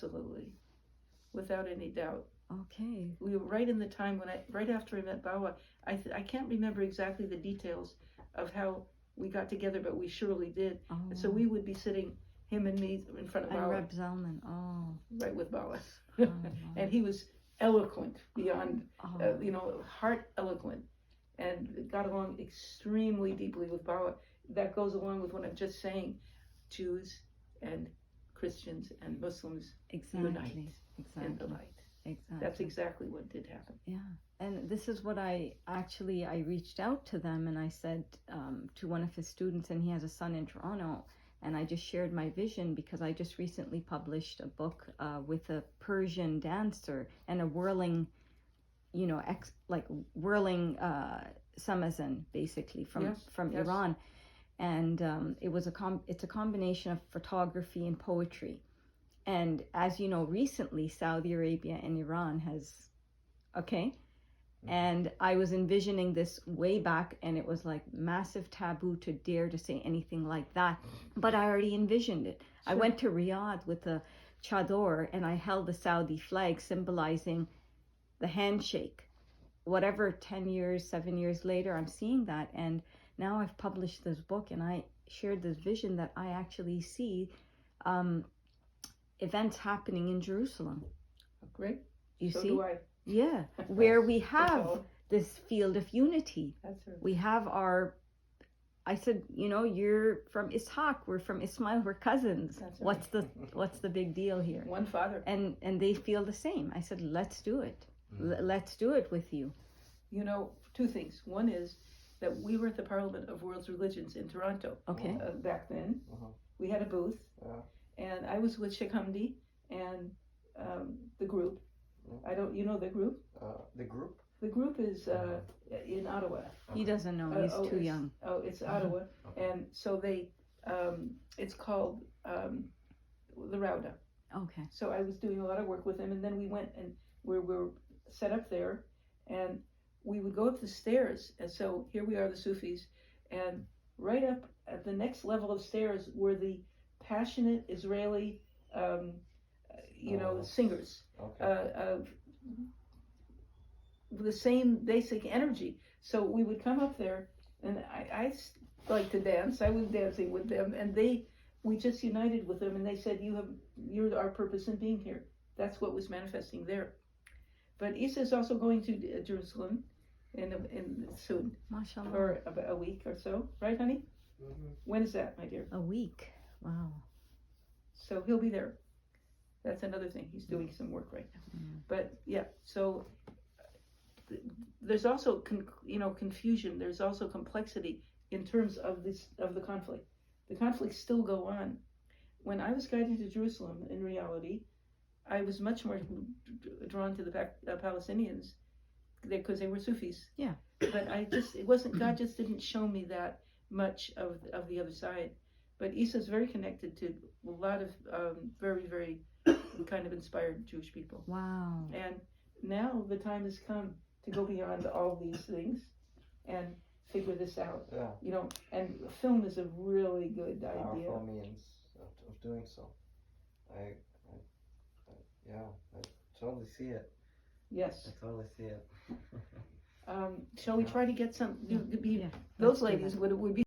Absolutely. Without any doubt. Okay. We were right in the time when right after I met Bawa. I can't remember exactly the details of how we got together, but we surely did. Oh. So we would be sitting, him and me, in front of And Bawa. Reb Zalman. Oh. Right with Bawa. Oh. And he was eloquent beyond, Oh. heart eloquent, and got along extremely deeply with Bawa. That goes along with what I'm just saying. Jews and Christians and Muslims unite in the light. Exactly. That's exactly what did happen. Yeah. And this is what I reached out to them, and I said to one of his students, and he has a son in Toronto, and I just shared my vision because I just recently published a book with a Persian dancer and a whirling, whirling samazan, basically from Yes. Iran, and it's a combination of photography and poetry. And as you know, recently Saudi Arabia and Iran has, and I was envisioning this way back, and it was like massive taboo to dare to say anything like that. But I already envisioned it. Sure. I went to Riyadh with a chador, and I held the Saudi flag symbolizing the handshake. Whatever, 10 years, 7 years later, I'm seeing that. And now I've published this book, and I shared this vision that I actually see events happening in Jerusalem. Great. You so see? Do I. Yeah, where we have this field of unity. That's right. We have I said, you're from Ishaq, we're from Ismail, we're cousins. That's right. What's the big deal here? One father. And they feel the same. I said, let's do it. Let's do it with you. Two things. One is that we were at the Parliament of World Religions in Toronto. Okay. Back then. We had a booth. And I was with Sheikha and the group. I don't, the group? The group? The group is in Ottawa. He doesn't know, he's too young. It's Ottawa. Okay. And so it's called the Rauda. Okay. So I was doing a lot of work with them, and then we went and we were set up there, and we would go up the stairs. And so here we are, the Sufis, and right up at the next level of stairs were the passionate Israeli singers. Okay. The same basic energy. So we would come up there, and I like to dance. I was dancing with them, and we just united with them, and they said, you're our purpose in being here. That's what was manifesting there. But Isa is also going to Jerusalem in soon. Mashallah. For about a week or so, right, honey? Mm-hmm. When is that, my dear? A week. Wow. So he'll be there. That's another thing. He's doing some work right now. But yeah, so there's also confusion. There's also complexity in terms of the conflict. The conflicts still go on. When I was guided to Jerusalem, in reality, I was much more drawn to the Palestinians because they were Sufis. Yeah. But God just didn't show me that much of the other side. But Isa's very connected to a lot of very, very kind of inspired Jewish people. Wow. And now the time has come to go beyond all these things and figure this out. Yeah. And film is a really good idea. Powerful means of doing so. I totally see it. Yes. I totally see it. Shall we try to get some? Yeah. Those ladies would be